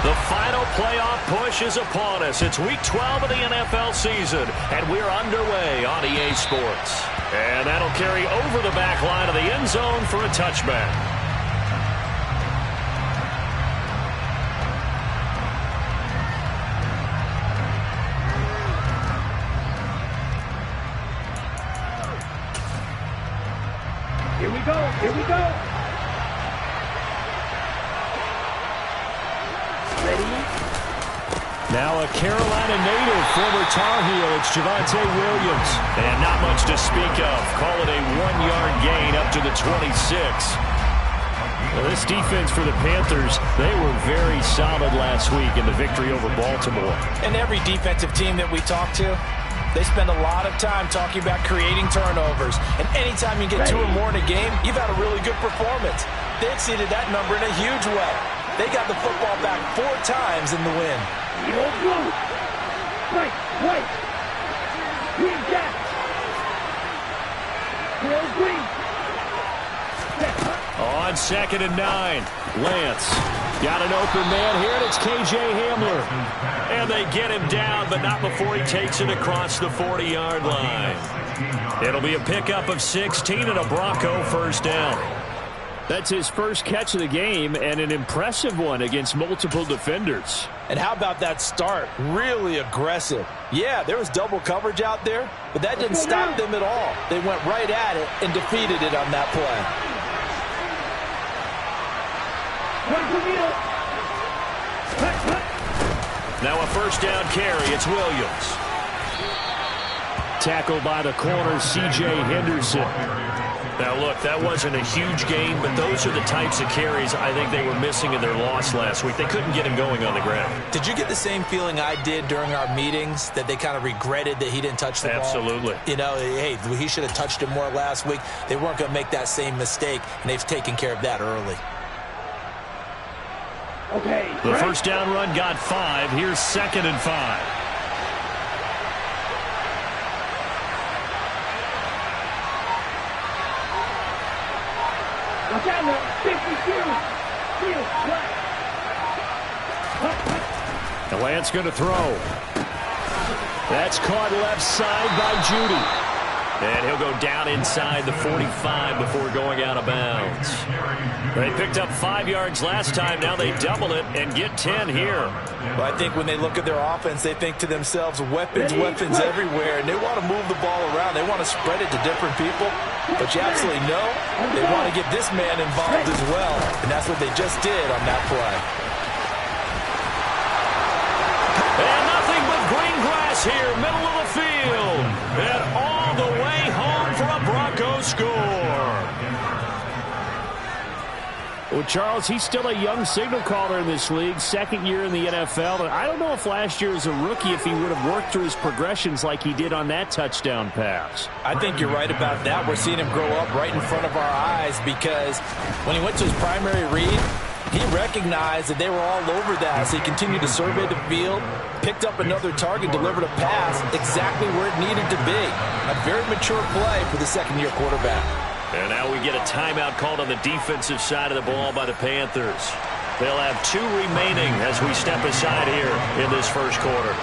The final playoff push is upon us. It's Week 12 of the NFL season, and we're underway on EA Sports. And that'll carry over the back line of the end zone for a touchback. Here we go, here we go. Now a Carolina native, former Tar Heel, it's Javonte Williams. And not much to speak of. Call it a 1-yard gain up to the 26. Well, this defense for the Panthers, they were very solid last week in the victory over Baltimore. And every defensive team that we talk to, they spend a lot of time talking about creating turnovers. And anytime you get 2 or more in a game, you've had a really good performance. They exceeded that number in a huge way. They got the football back 4 times in the win. White. Green Jack. Green. On 2nd and 9, Lance got an open man here, and it's KJ Hamler. And they get him down, but not before he takes it across the 40-yard line. It'll be a pickup of 16 and a Bronco first down. That's his first catch of the game, and an impressive one against multiple defenders. And how about that start? Really aggressive. Yeah, there was double coverage out there, but that didn't stop them at all. They went right at it and defeated it on that play. Now a first down carry. It's Williams. Tackled by the corner, C.J. Henderson. Now, look, that wasn't a huge game, but those are the types of carries I think they were missing in their loss last week. They couldn't get him going on the ground. Did you get the same feeling I did during our meetings, that they kind of regretted that he didn't touch the ball? Absolutely. You know, hey, he should have touched it more last week. They weren't going to make that same mistake, and they've taken care of that early. Okay. The first down run got 5. Here's 2nd and 5. The Lance going to throw. That's caught left side by Judy. And he'll go down inside the 45 before going out of bounds. They picked up 5 yards last time. Now they double it and get 10 here. Well, I think when they look at their offense, they think to themselves, weapons everywhere. And they want to move the ball around. They want to spread it to different people. But you absolutely know they want to get this man involved as well. And that's what they just did on that play. And nothing but green grass here, middle of the field. And all the way home for a Broncos score. Well, Charles, he's still a young signal caller in this league, 2nd year in the NFL. And I don't know if last year as a rookie, if he would have worked through his progressions like he did on that touchdown pass. I think you're right about that. We're seeing him grow up right in front of our eyes, because when he went to his primary read, he recognized that they were all over that, so he continued to survey the field, picked up another target, delivered a pass exactly where it needed to be. A very mature play for the 2nd-year quarterback. And now we get a timeout called on the defensive side of the ball by the Panthers. They'll have 2 remaining as we step aside here in this first quarter.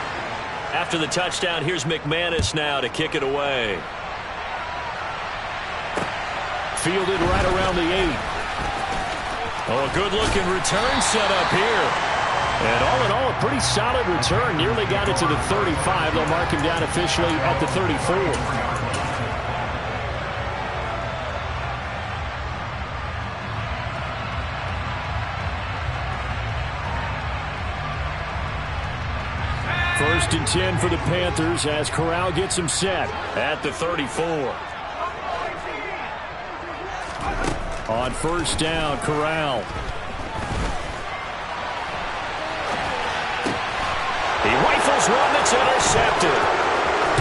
After the touchdown, here's McManus now to kick it away. Fielded right around the 8. Oh, a good-looking return set up here. And all in all, a pretty solid return. Nearly got it to the 35. They'll mark him down officially at the 34. First and 10 for the Panthers as Corral gets him set at the 34. On first down, Corral. He rifles one that's intercepted.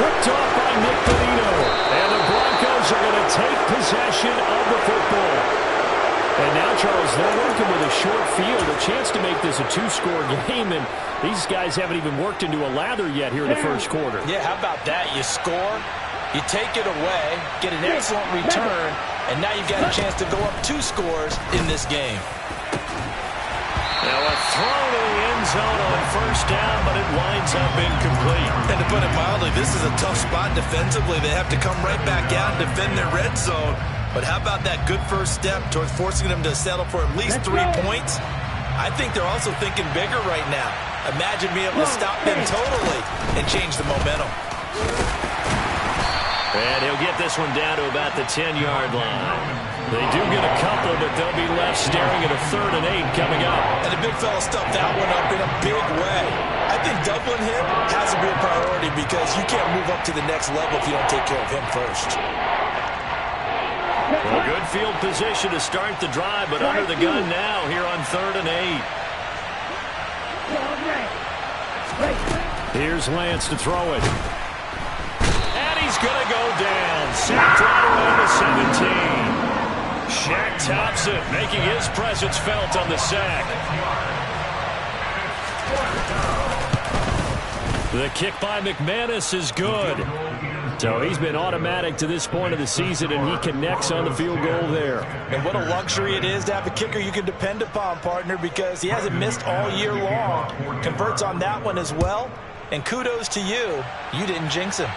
Picked off by Nick Bonito. And the Broncos are going to take possession of the football. And now, Charles, they're working with a short field, a chance to make this a 2-score game, and these guys haven't even worked into a lather yet here in the first quarter. Yeah, how about that? You score, you take it away, get an excellent return, and now you've got a chance to go up 2 scores in this game. Now a throw to the end zone on first down, but it winds up incomplete. And to put it mildly, this is a tough spot defensively. They have to come right back out and defend their red zone. But how about that good first step towards forcing them to settle for at least 3 points? I think they're also thinking bigger right now. Imagine being able to stop them totally and change the momentum. And he'll get this one down to about the 10-yard line. They do get a couple, but they'll be left staring at a 3rd and 8 coming up. And the big fella stuffed that one up in a big way. I think doubling him has to be a priority because you can't move up to the next level if you don't take care of him first. Well, good field position to start the drive, but under the gun now here on 3rd and 8. Here's Lance to throw it. And he's going to go down. Sacked right around the 17. Shaq tops it, making his presence felt on the sack. The kick by McManus is good. So he's been automatic to this point of the season, and he connects on the field goal there. And what a luxury it is to have a kicker you can depend upon, partner, because he hasn't missed all year long. Converts on that one as well. And kudos to you. You didn't jinx him.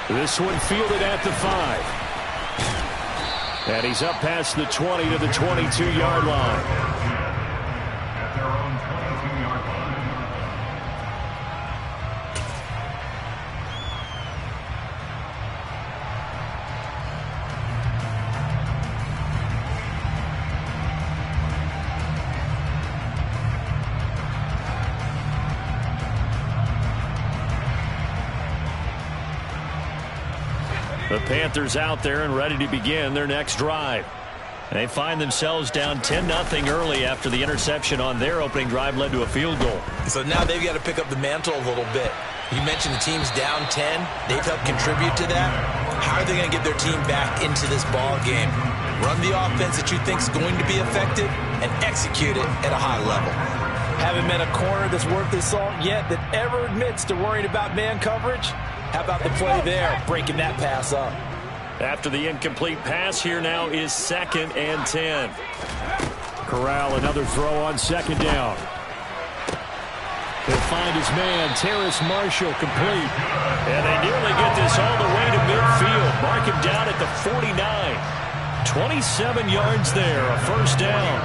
This one fielded at the 5. And he's up past the 20 to the 22-yard line. At their own 22-yard line. The Panthers out there and ready to begin their next drive. They find themselves down 10-0 early after the interception on their opening drive led to a field goal. So now they've got to pick up the mantle a little bit. You mentioned the team's down 10. They've helped contribute to that. How are they going to get their team back into this ball game? Run the offense that you think is going to be effective and execute it at a high level. Haven't met a corner that's worth his salt yet that ever admits to worrying about man coverage. How about the play there, breaking that pass up? After the incomplete pass, here now is 2nd and 10. Corral, another throw on 2nd down. He'll find his man, Terrace Marshall, complete. And they nearly get this all the way to midfield. Mark him down at the 49. 27 yards there, a first down.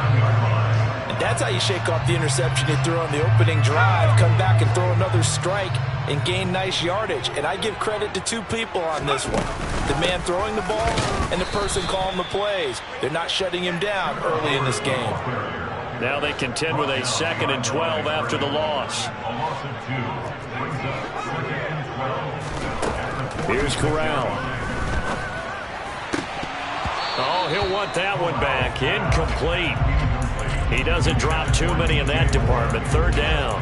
And that's how you shake off the interception you threw on the opening drive. Come back and throw another strike and gain nice yardage. And I give credit to 2 people on this one. The man throwing the ball and the person calling the plays. They're not shutting him down early in this game. Now they contend with a 2nd and 12 after the loss. Here's Corral. Oh, he'll want that one back. Incomplete. He doesn't drop too many in that department. 3rd down.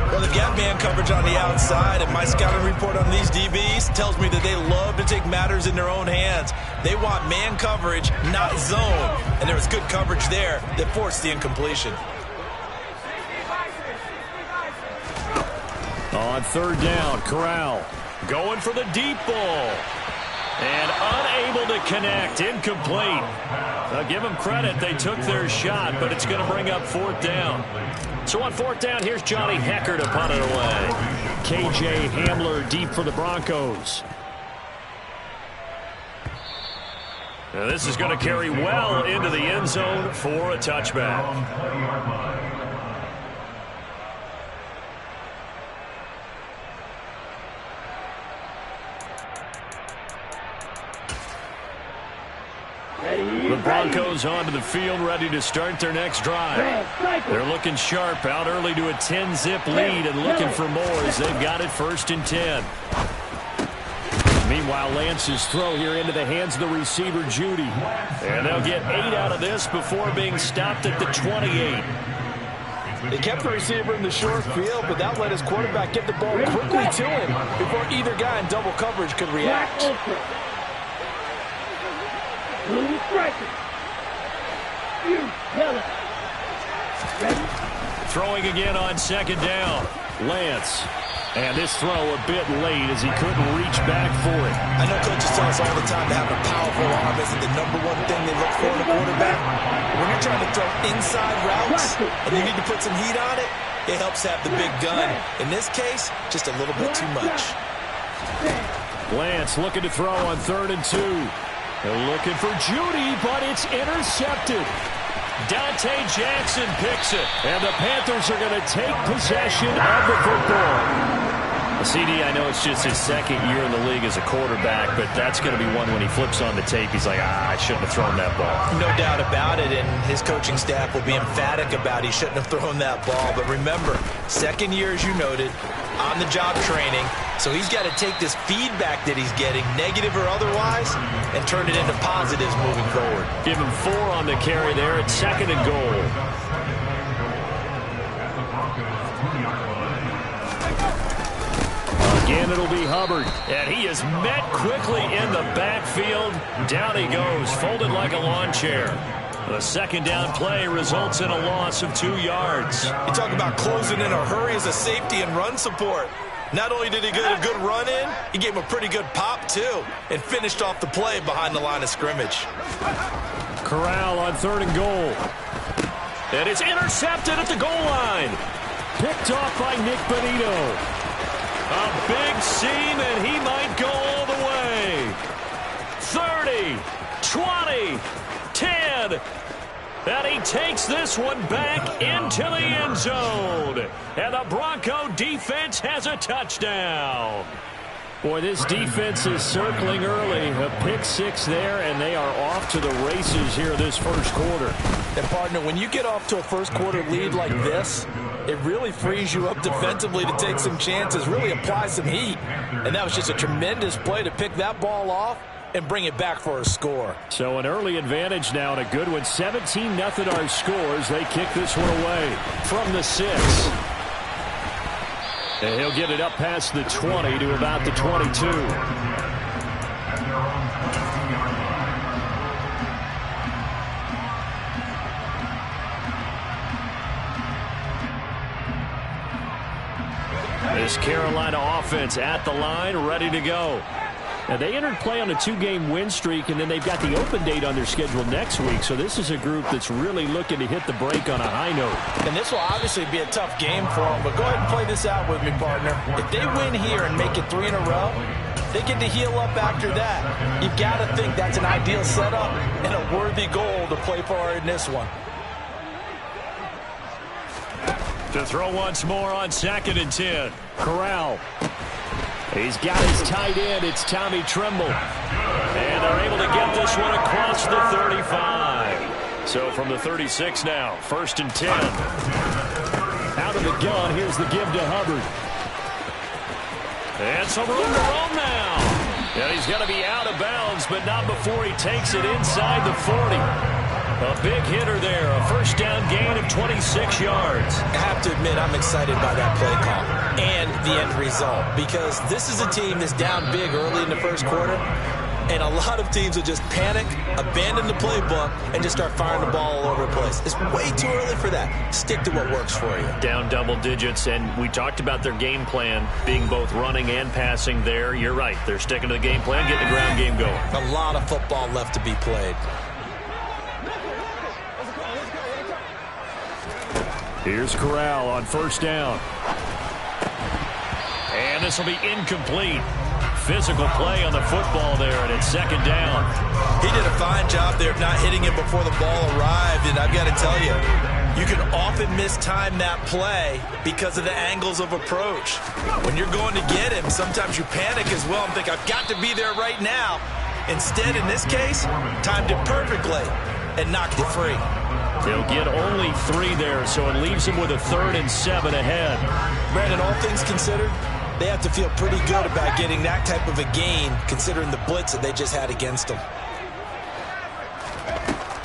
Well, they've got man coverage on the outside, and my scouting report on these DBs tells me that they love to take matters in their own hands. They want man coverage, not zone. And there was good coverage there that forced the incompletion. On 3rd down, Corral going for the deep ball. And unable to connect. Incomplete. I'll give them credit. They took their shot, but it's going to bring up 4th down. So on 4th down, here's Johnny Hecker to punt it away. KJ Hamler deep for the Broncos. Now this is going to carry well into the end zone for a touchback. The Broncos onto the field, ready to start their next drive. They're looking sharp, out early to a 10-zip lead and looking for more as they've got it 1st and 10. Meanwhile, Lance's throw here into the hands of the receiver, Judy. And they'll get 8 out of this before being stopped at the 28. They kept the receiver in the short field, but that let his quarterback get the ball quickly to him before either guy in double coverage could react. Throwing again on 2nd down. Lance. And this throw a bit late as he couldn't reach back for it. I know coaches tell us all the time that having a powerful arm isn't the #1 thing they look for in a quarterback. When you're trying to throw inside routes and you need to put some heat on it, it helps have the big gun. In this case, just a little bit too much. Lance looking to throw on 3rd and 2. They're looking for Judy, but it's intercepted. Dante Jackson picks it, and the Panthers are going to take possession of the football. CD, I know it's just his 2nd year in the league as a quarterback, but that's going to be one when he flips on the tape, he's like, I shouldn't have thrown that ball. No doubt about it, and his coaching staff will be emphatic about he shouldn't have thrown that ball. But remember, 2nd year, as you noted, on-the-job training, so he's got to take this feedback that he's getting, negative or otherwise, and turn it into positives moving forward. Give him 4 on the carry there at 2nd and goal. Again, it'll be Hubbard, and he is met quickly in the backfield. Down he goes, folded like a lawn chair. The 2nd down play results in a loss of 2 yards. You talk about closing in a hurry as a safety and run support. Not only did he get a good run in, he gave him a pretty good pop, too, and finished off the play behind the line of scrimmage. Corral on 3rd and goal. And it's intercepted at the goal line. Picked off by Nick Benito. A big seam, and he might go all the way. 30, 20, 10. And he takes this one back into the end zone. And the Bronco defense has a touchdown. Boy, this defense is circling early. A pick 6 there, and they are off to the races here this first quarter. And, partner, when you get off to a first-quarter lead like this, it really frees you up defensively to take some chances, really apply some heat. And that was just a tremendous play to pick that ball off and bring it back for a score. So an early advantage now and a good one. 17-0 our scores. They kick this one away from the 6. And he'll get it up past the 20 to about the 22. This Carolina offense at the line, ready to go. Now, they entered play on a 2-game win streak, and then they've got the open date on their schedule next week. So this is a group that's really looking to hit the break on a high note. And this will obviously be a tough game for them, but go ahead and play this out with me, partner. If they win here and make it 3 in a row, they get to heal up after that. You've got to think that's an ideal setup and a worthy goal to play for in this one. To throw once more on 2nd and 10. Corral. He's got his tight end. It's Tommy Tremble. And they're able to get this one across the 35. So from the 36 now, 1st and 10. Out of the gun, here's the give to Hubbard. And some room to roam now. And he's going to be out of bounds, but not before he takes it inside the 40. A big hitter there, a 1st down gain of 26 yards. I have to admit, I'm excited by that play call and the end result, because this is a team that's down big early in the first quarter, and a lot of teams will just panic, abandon the playbook, and just start firing the ball all over the place. It's way too early for that. Stick to what works for you. Down double digits, and we talked about their game plan being both running and passing there. You're right. They're sticking to the game plan, getting the ground game going. A lot of football left to be played. Here's Corral on 1st down. And this will be incomplete. Physical play on the football there, and it's 2nd down. He did a fine job there of not hitting him before the ball arrived, and I've got to tell you, you can often mistime that play because of the angles of approach. When you're going to get him, sometimes you panic as well and think, I've got to be there right now. Instead, in this case, timed it perfectly and knocked it free. They'll get only 3 there, so it leaves them with a 3rd and 7 ahead. Brandon, all things considered, they have to feel pretty good about getting that type of a gain, considering the blitz that they just had against them.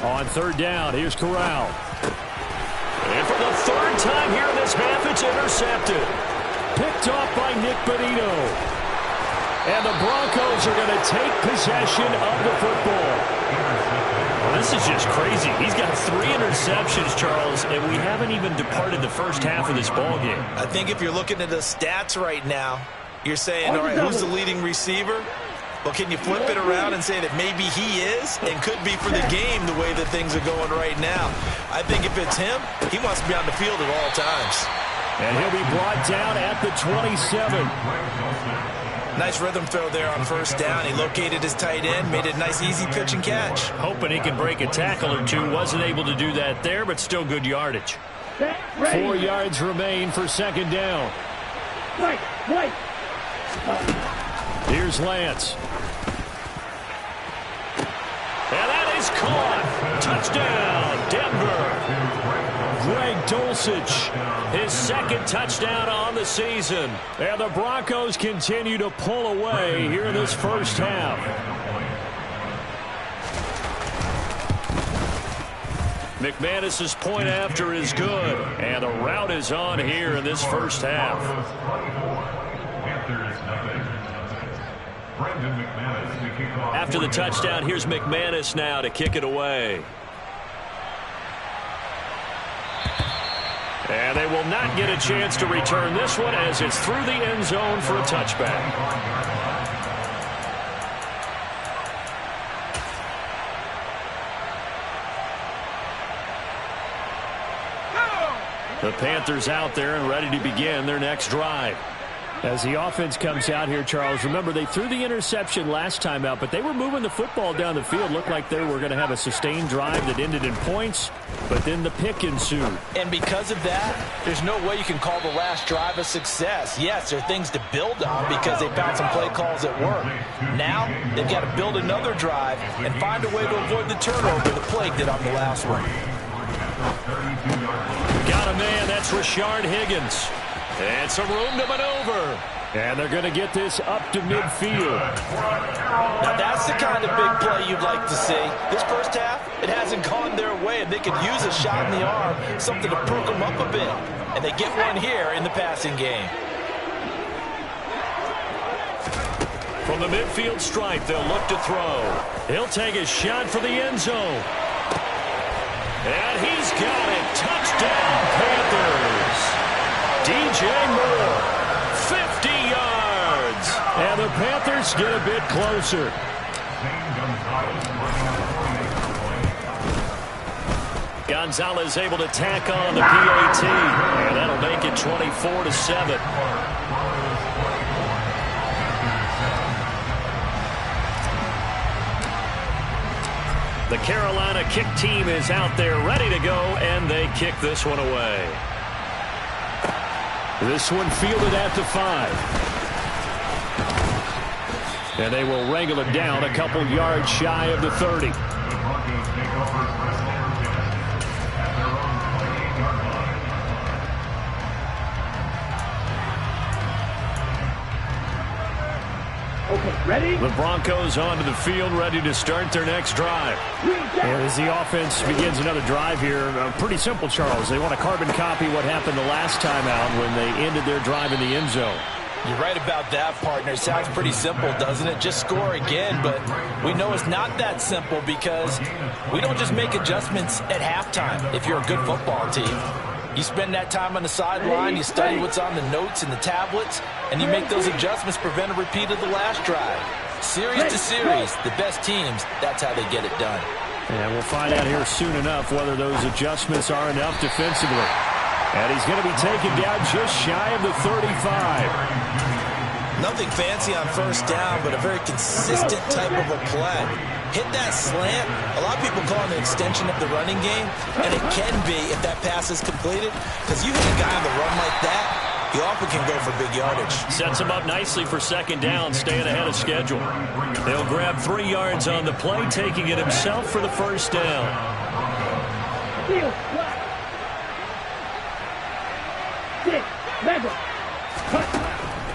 On 3rd down, here's Corral. And for the 3rd time here in this half, it's intercepted. Picked off by Nick Benito. And the Broncos are going to take possession of the football. This is just crazy. He's got 3 interceptions, Charles, and we haven't even departed the first half of this ball game. I think if you're looking at the stats right now, you're saying, all right, who's the leading receiver? Well, can you flip it around and say that maybe he is and could be for the game the way that things are going right now? I think if it's him, he wants to be on the field at all times. And he'll be brought down at the 27. Nice rhythm throw there on first down. He located his tight end, made it a nice, easy pitch and catch. Hoping he can break a tackle or two. Wasn't able to do that there, but still good yardage. 4 yards remain for second down. Right. Here's Lance. And that is caught. Touchdown, Denver. Greg Dulcich, his second touchdown on the season. And the Broncos continue to pull away here in this first half. McManus's point after is good. And the route is on here in this first half. After the touchdown, here's McManus now to kick it away. And they will not get a chance to return this one as it's through the end zone for a touchback. The Panthers out there and ready to begin their next drive. As the offense comes out here, Charles, remember they threw the interception last time out, but they were moving the football down the field. Looked like they were going to have a sustained drive that ended in points, but then the pick ensued. And because of that, there's no way you can call the last drive a success. Yes, there are things to build on because they found some play calls that work. Now, they've got to build another drive and find a way to avoid the turnover the plague did on the last one. Got a man, that's Rashard Higgins. And some room to maneuver. And they're going to get this up to midfield. Now that's the kind of big play you'd like to see. This first half, it hasn't gone their way, and they could use a shot in the arm, something to perk them up a bit. And they get one here in the passing game. From the midfield stripe, they'll look to throw. He'll take a shot for the end zone. And he's got it. Touchdown, Panthers. DJ Moore, 50 yards. And the Panthers get a bit closer. Gonzalez able to tack on the PAT. And that'll make it 24-7. The Carolina kick team is out there ready to go, and they kick this one away. This one fielded at the 5. And they will wrangle it down a couple yards shy of the 30. Okay, ready? The Broncos onto the field, ready to start their next drive. And as the offense begins another drive here, pretty simple, Charles. They want to carbon copy what happened the last time out when they ended their drive in the end zone. You're right about that, partner. Sounds pretty simple, doesn't it? Just score again, but we know it's not that simple because we don't just make adjustments at halftime if you're a good football team. You spend that time on the sideline, you study what's on the notes and the tablets, and you make those adjustments to prevent a repeat of the last drive. Series to series, the best teams, that's how they get it done. And we'll find out here soon enough whether those adjustments are enough defensively. And he's going to be taken down just shy of the 35. Nothing fancy on first down, but a very consistent type of a play. Hit that slant. A lot of people call it an extension of the running game, and it can be if that pass is completed, because you hit a guy on the run like that, you often can go for big yardage. Sets him up nicely for second down, staying ahead of schedule. He'll grab 3 yards on the play, taking it himself for the first down.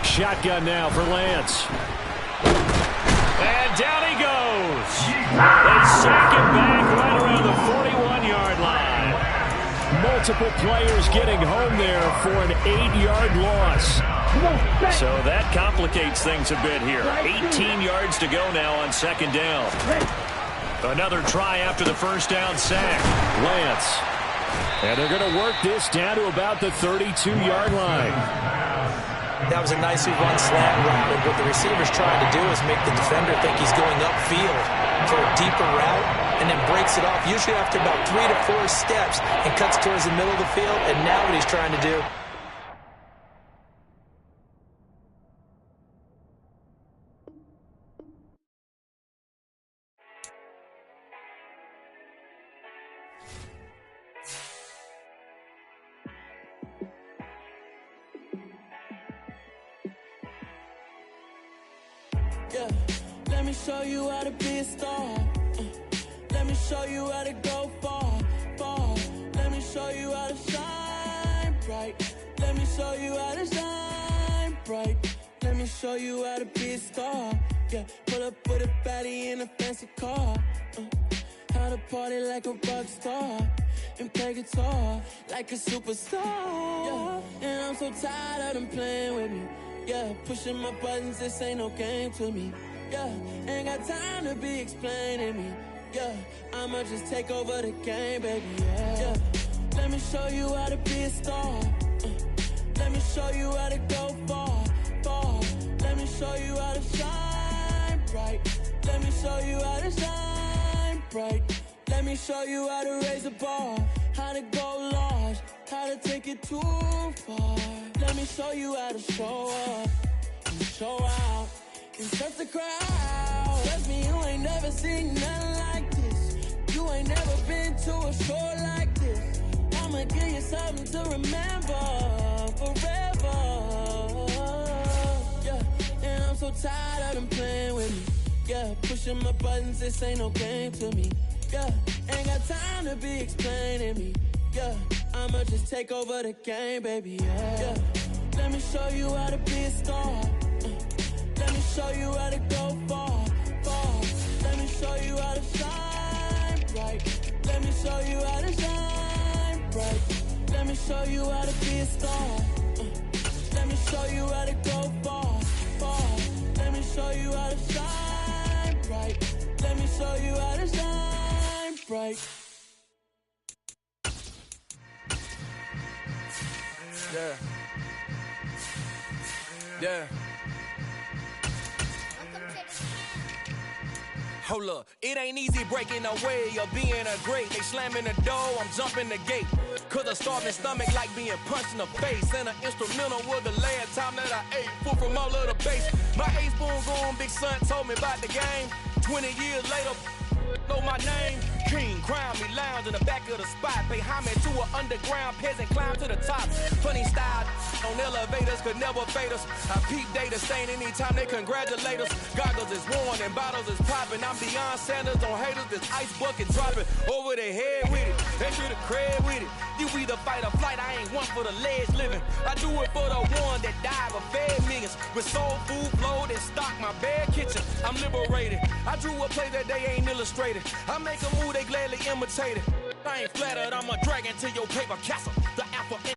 Shotgun now for Lance. And down he goes. They sack him back right around the 41-yard line. Multiple players getting home there for an 8-yard loss. So that complicates things a bit here. 18 yards to go now on second down. Another try after the first down sack. Lance. And they're going to work this down to about the 32-yard line. That was a nicely run slant route, and what the receiver's trying to do is make the defender think he's going upfield for a deeper route, and then breaks it off, usually after about 3 to 4 steps, and cuts towards the middle of the field, and now what he's trying to do. Yeah, let me show you how to be a star. Let me show you how to go far, far. Let me show you how to shine bright. Let me show you how to shine bright. Let me show you how to be a star. Yeah, pull up with a baddie in a fancy car. How to party like a rock star and play guitar like a superstar. Yeah, and I'm so tired of them playing with me. Yeah, pushing my buttons, this ain't no game to me. Yeah, ain't got time to be explaining me. Yeah, I'ma just take over the game, baby. Yeah, let me show you how to be a star. Let me show you how to go far, far. Let me show you how to shine bright. Let me show you how to shine bright. Let me show you how to raise a bar, how to go large, how to take it too far. Let me show you how to show up and show out and touch the crowd. Trust me, you ain't never seen nothing like this. You ain't never been to a show like this. I'ma give you something to remember forever. Yeah, and I'm so tired of them playing with me. Yeah, pushing my buttons, this ain't no game to me. Yeah, ain't got time to be explaining me. Yeah, I'ma just take over the game, baby. Yeah, let me show you how to be a star. Let me show you how to go far, far. Let me show you how to shine bright. Let me show you how to shine bright. Let me show you how to be a star. Let me show you how to go far, far. Let me show you how to shine bright. Let me show you how to shine bright. Yeah. Yeah. Hold up, it ain't easy breaking away or being a great. They slamming the door, I'm jumping the gate. Cause a starving stomach like being punched in the face. And an instrumental was the last time that I ate food from all of the base. My ace spoon going, big son told me about the game. 20 years later, know my name. King, crown me, lounge in the back of the spot. Pay homage to an underground peasant, climb to the top. Funny style on elevators could never fade us. I peep data stain anytime they congratulate us. Goggles is worn and bottles is popping. I'm beyond Sanders on haters, this ice bucket dropping over their head with it. They should have cred with it. You either fight or flight, I ain't one for the ledge living. I do it for the one that died but fed millions. With soul food flowed and stocked my bare kitchen. I'm liberated. I drew a play that they ain't illustrated. I make a move, they gladly imitate it. I ain't flattered, I'm a dragon to your paper castle. The alpha